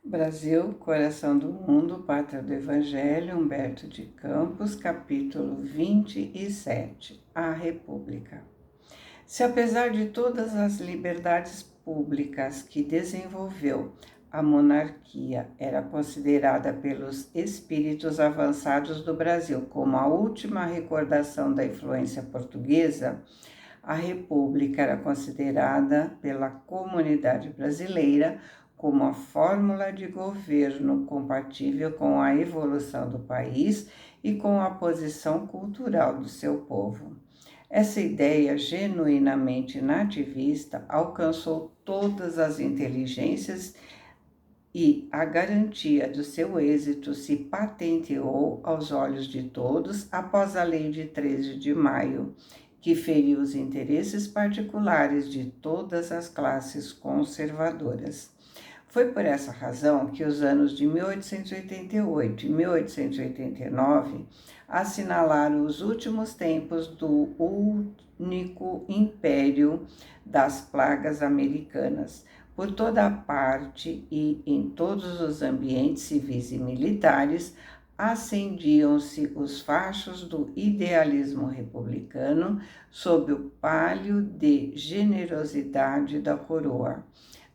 Brasil, Coração do Mundo, Pátria do Evangelho, Humberto de Campos, capítulo 27, a República. Se apesar de todas as liberdades públicas que desenvolveu, a monarquia era considerada pelos espíritos avançados do Brasil como a última recordação da influência portuguesa, a República era considerada pela comunidade brasileira como a fórmula de governo compatível com a evolução do país e com a posição cultural do seu povo. Essa ideia genuinamente nativista alcançou todas as inteligências e a garantia do seu êxito se patenteou aos olhos de todos após a Lei de 13 de maio, que feriu os interesses particulares de todas as classes conservadoras. Foi por essa razão que os anos de 1888 e 1889 assinalaram os últimos tempos do único império das plagas americanas. Por toda a parte e em todos os ambientes civis e militares, acendiam-se os fachos do idealismo republicano sob o pálio de generosidade da coroa.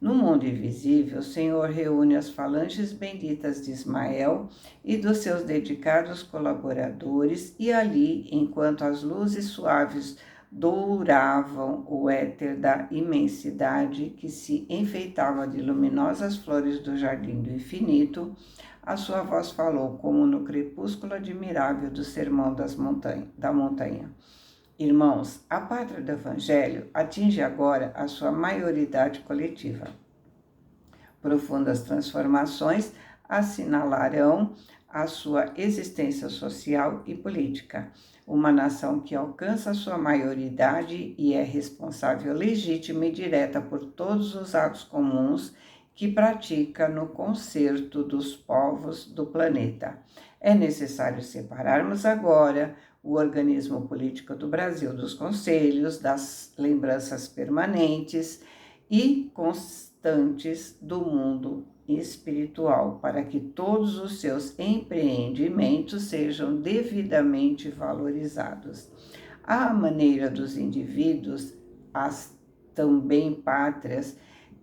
No mundo invisível, o Senhor reúne as falanges benditas de Ismael e dos seus dedicados colaboradores, e ali, enquanto as luzes suaves douravam o éter da imensidade que se enfeitava de luminosas flores do jardim do infinito, a sua voz falou como no crepúsculo admirável do sermão da montanha. Irmãos, a pátria do Evangelho atinge agora a sua maioridade coletiva. Profundas transformações assinalarão a sua existência social e política. Uma nação que alcança a sua maioridade e é responsável legítima e direta por todos os atos comuns que pratica no concerto dos povos do planeta. É necessário separarmos agora o organismo político do Brasil dos conselhos, das lembranças permanentes e constantes do mundo espiritual, para que todos os seus empreendimentos sejam devidamente valorizados. À maneira dos indivíduos, as também pátrias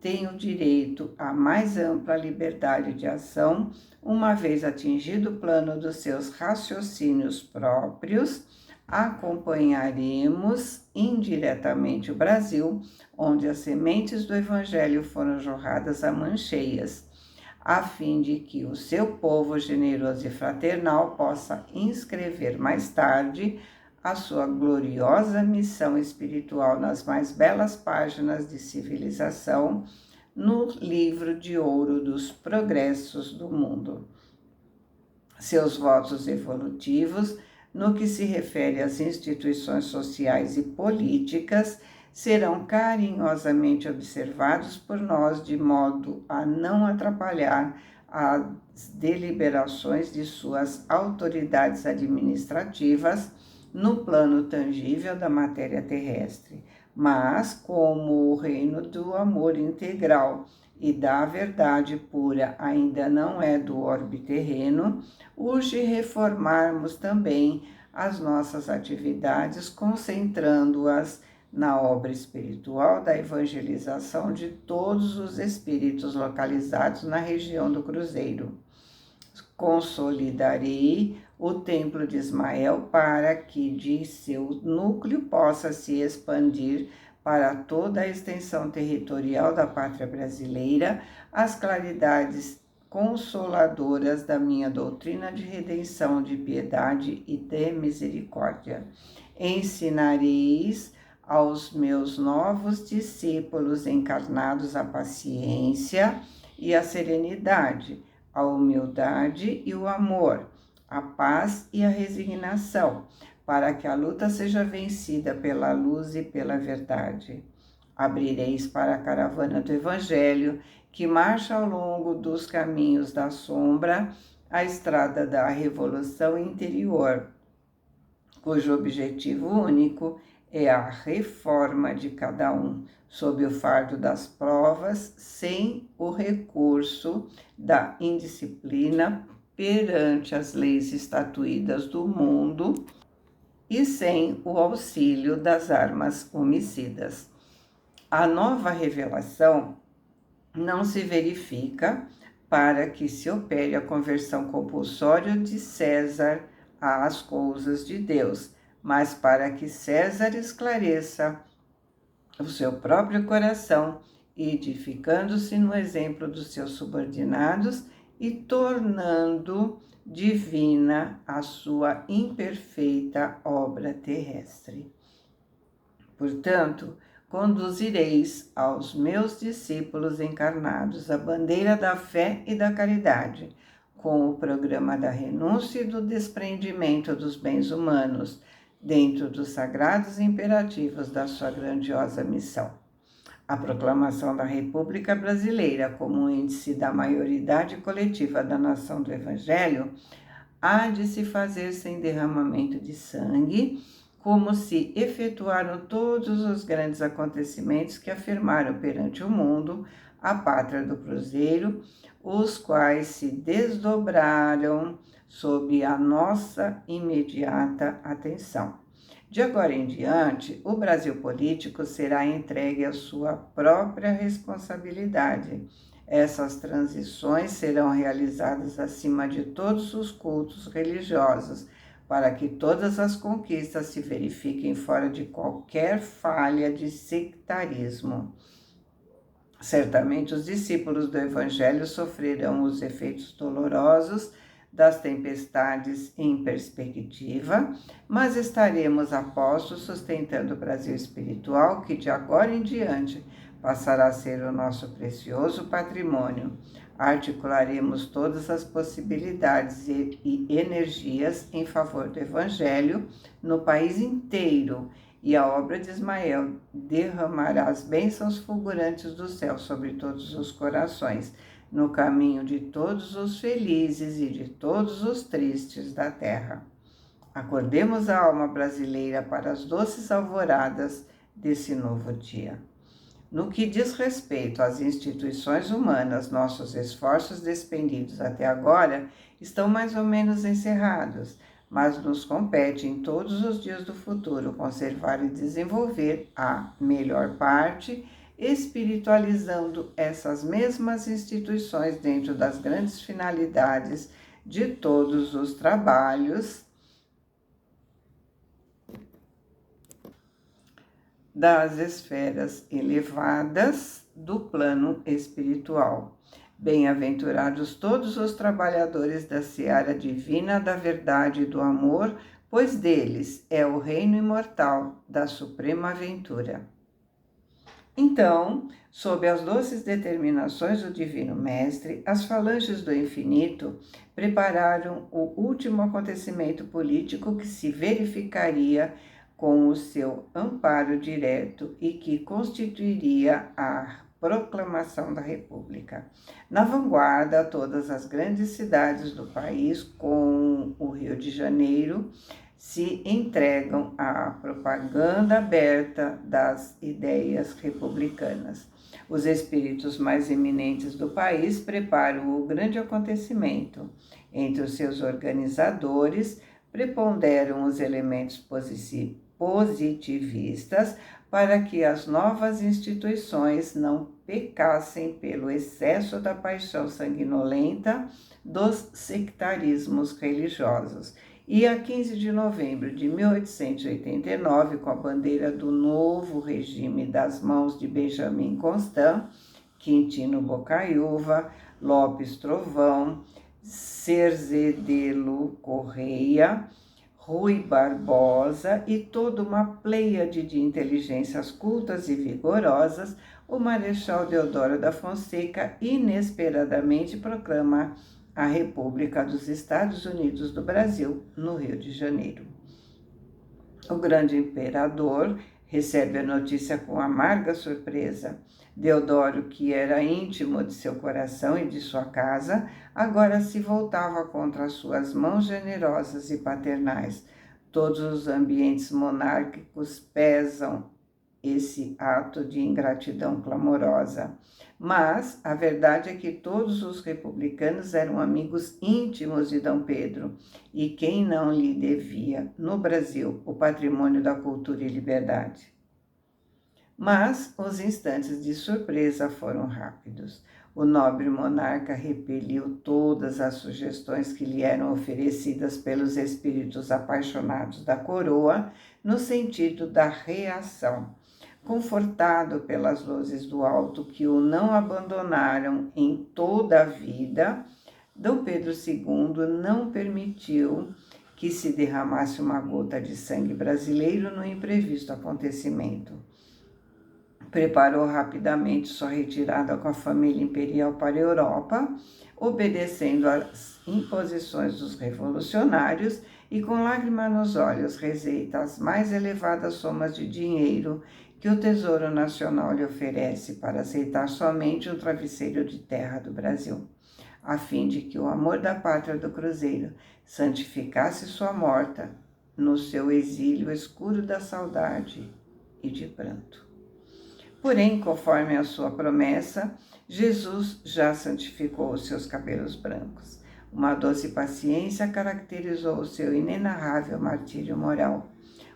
têm o direito à mais ampla liberdade de ação, uma vez atingido o plano dos seus raciocínios próprios. Acompanharemos indiretamente o Brasil, onde as sementes do Evangelho foram jorradas a mancheias, a fim de que o seu povo generoso e fraternal possa inscrever mais tarde a sua gloriosa missão espiritual nas mais belas páginas de civilização no livro de ouro dos progressos do mundo. Seus votos evolutivos, no que se refere às instituições sociais e políticas, serão carinhosamente observados por nós de modo a não atrapalhar as deliberações de suas autoridades administrativas no plano tangível da matéria terrestre, mas como o reino do amor integral e da verdade pura ainda não é do orbe terreno, urge reformarmos também as nossas atividades, concentrando-as na obra espiritual da evangelização de todos os espíritos localizados na região do Cruzeiro. Consolidarei o templo de Ismael para que de seu núcleo possa se expandir para toda a extensão territorial da pátria brasileira as claridades consoladoras da minha doutrina de redenção, de piedade e de misericórdia. Ensinareis aos meus novos discípulos encarnados a paciência e a serenidade, a humildade e o amor, a paz e a resignação, para que a luta seja vencida pela luz e pela verdade. Abrireis para a caravana do Evangelho, que marcha ao longo dos caminhos da sombra, a estrada da revolução interior, cujo objetivo único é a reforma de cada um, sob o fardo das provas, sem o recurso da indisciplina perante as leis estatuídas do mundo e sem o auxílio das armas homicidas. A nova revelação não se verifica para que se opere a conversão compulsória de César às coisas de Deus, mas para que César esclareça o seu próprio coração, edificando-se no exemplo dos seus subordinados e tornando divina a sua imperfeita obra terrestre. Portanto, conduzireis aos meus discípulos encarnados a bandeira da fé e da caridade, com o programa da renúncia e do desprendimento dos bens humanos, dentro dos sagrados imperativos da sua grandiosa missão. A proclamação da República Brasileira como um índice da maioridade coletiva da nação do Evangelho há de se fazer sem derramamento de sangue, como se efetuaram todos os grandes acontecimentos que afirmaram perante o mundo a pátria do Cruzeiro, os quais se desdobraram sob a nossa imediata atenção. De agora em diante, o Brasil político será entregue à sua própria responsabilidade. Essas transições serão realizadas acima de todos os cultos religiosos, para que todas as conquistas se verifiquem fora de qualquer falha de sectarismo. Certamente os discípulos do Evangelho sofrerão os efeitos dolorosos das tempestades em perspectiva, mas estaremos a postos sustentando o Brasil espiritual, que de agora em diante passará a ser o nosso precioso patrimônio. Articularemos todas as possibilidades e energias em favor do Evangelho no país inteiro, e a obra de Ismael derramará as bênçãos fulgurantes do céu sobre todos os corações, no caminho de todos os felizes e de todos os tristes da terra. Acordemos a alma brasileira para as doces alvoradas desse novo dia. No que diz respeito às instituições humanas, nossos esforços despendidos até agora estão mais ou menos encerrados, mas nos compete em todos os dias do futuro conservar e desenvolver a melhor parte, espiritualizando essas mesmas instituições dentro das grandes finalidades de todos os trabalhos das esferas elevadas do plano espiritual. Bem-aventurados todos os trabalhadores da seara divina da verdade e do amor, pois deles é o reino imortal da suprema aventura. Então, sob as doces determinações do Divino Mestre, as falanges do infinito prepararam o último acontecimento político que se verificaria com o seu amparo direto e que constituiria a proclamação da República. Na vanguarda, todas as grandes cidades do país, com o Rio de Janeiro, se entregam à propaganda aberta das ideias republicanas. Os espíritos mais eminentes do país preparam o grande acontecimento. Entre os seus organizadores, preponderam os elementos positivistas para que as novas instituições não pecassem pelo excesso da paixão sanguinolenta dos sectarismos religiosos. E a 15 de novembro de 1889, com a bandeira do novo regime das mãos de Benjamin Constant, Quintino Bocaiúva, Lopes Trovão, Zerzedelo Correia, Rui Barbosa e toda uma pleiade de inteligências cultas e vigorosas, o Marechal Deodoro da Fonseca inesperadamente proclama a República dos Estados Unidos do Brasil, no Rio de Janeiro. O grande imperador recebe a notícia com amarga surpresa. Deodoro, que era íntimo de seu coração e de sua casa, agora se voltava contra as suas mãos generosas e paternais. Todos os ambientes monárquicos pesam esse ato de ingratidão clamorosa. Mas a verdade é que todos os republicanos eram amigos íntimos de Dom Pedro, e quem não lhe devia, no Brasil, o patrimônio da cultura e liberdade? Mas os instantes de surpresa foram rápidos. O nobre monarca repeliu todas as sugestões que lhe eram oferecidas pelos espíritos apaixonados da coroa, no sentido da reação. Confortado pelas luzes do alto que o não abandonaram em toda a vida, Dom Pedro II não permitiu que se derramasse uma gota de sangue brasileiro no imprevisto acontecimento. Preparou rapidamente sua retirada com a família imperial para a Europa, obedecendo às imposições dos revolucionários e com lágrima nos olhos rejeita as mais elevadas somas de dinheiro que o Tesouro Nacional lhe oferece para aceitar somente um travesseiro de terra do Brasil, a fim de que o amor da pátria do Cruzeiro santificasse sua morta no seu exílio escuro da saudade e de pranto. Porém, conforme a sua promessa, Jesus já santificou os seus cabelos brancos. Uma doce paciência caracterizou o seu inenarrável martírio moral.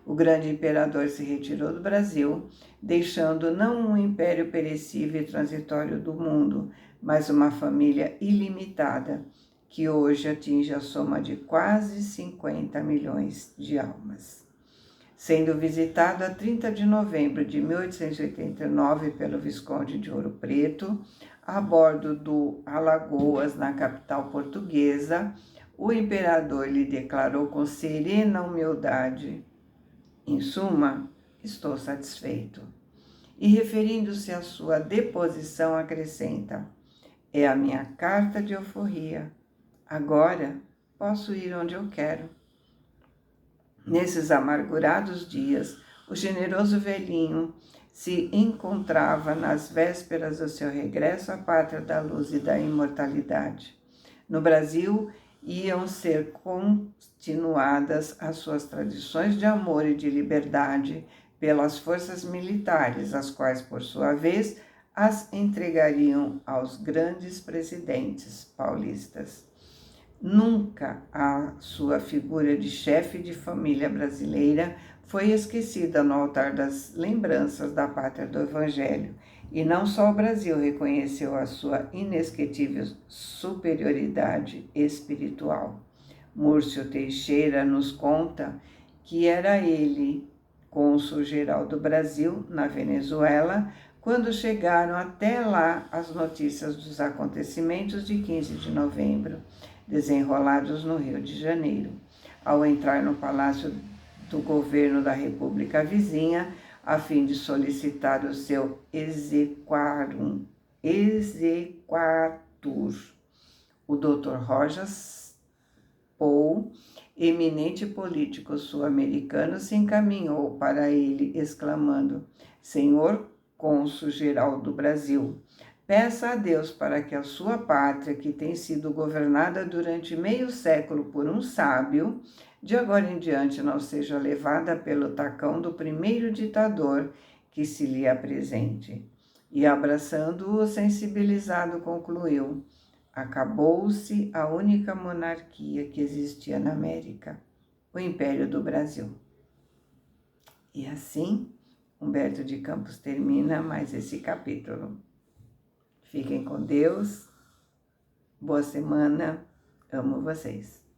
O grande imperador se retirou do Brasil, deixando não um império perecível e transitório do mundo, mas uma família ilimitada, que hoje atinge a soma de quase 50 milhões de almas. Sendo visitado a 30 de novembro de 1889 pelo Visconde de Ouro Preto, a bordo do Alagoas, na capital portuguesa, o imperador lhe declarou com serena humildade: em suma, estou satisfeito. E referindo-se à sua deposição, acrescenta: é a minha carta de alforria. Agora posso ir onde eu quero. Nesses amargurados dias, o generoso velhinho se encontrava nas vésperas do seu regresso à pátria da luz e da imortalidade. No Brasil, iam ser continuadas as suas tradições de amor e de liberdade pelas forças militares, as quais, por sua vez, as entregariam aos grandes presidentes paulistas. Nunca a sua figura de chefe de família brasileira foi esquecida no altar das lembranças da pátria do Evangelho, e não só o Brasil reconheceu a sua inesquecível superioridade espiritual. Múrcio Teixeira nos conta que era ele, cônsul-geral do Brasil na Venezuela, quando chegaram até lá as notícias dos acontecimentos de 15 de novembro, desenrolados no Rio de Janeiro. Ao entrar no Palácio do Governo da República Vizinha, a fim de solicitar o seu exequatur, o Dr. Rojas Poe, eminente político sul-americano, se encaminhou para ele, exclamando: Senhor Cônsul-Geral do Brasil, peça a Deus para que a sua pátria, que tem sido governada durante meio século por um sábio, de agora em diante não seja levada pelo tacão do primeiro ditador que se lhe apresente. E abraçando-o, sensibilizado, concluiu: acabou-se a única monarquia que existia na América, o Império do Brasil. E assim, Humberto de Campos termina mais esse capítulo. Fiquem com Deus, boa semana, amo vocês.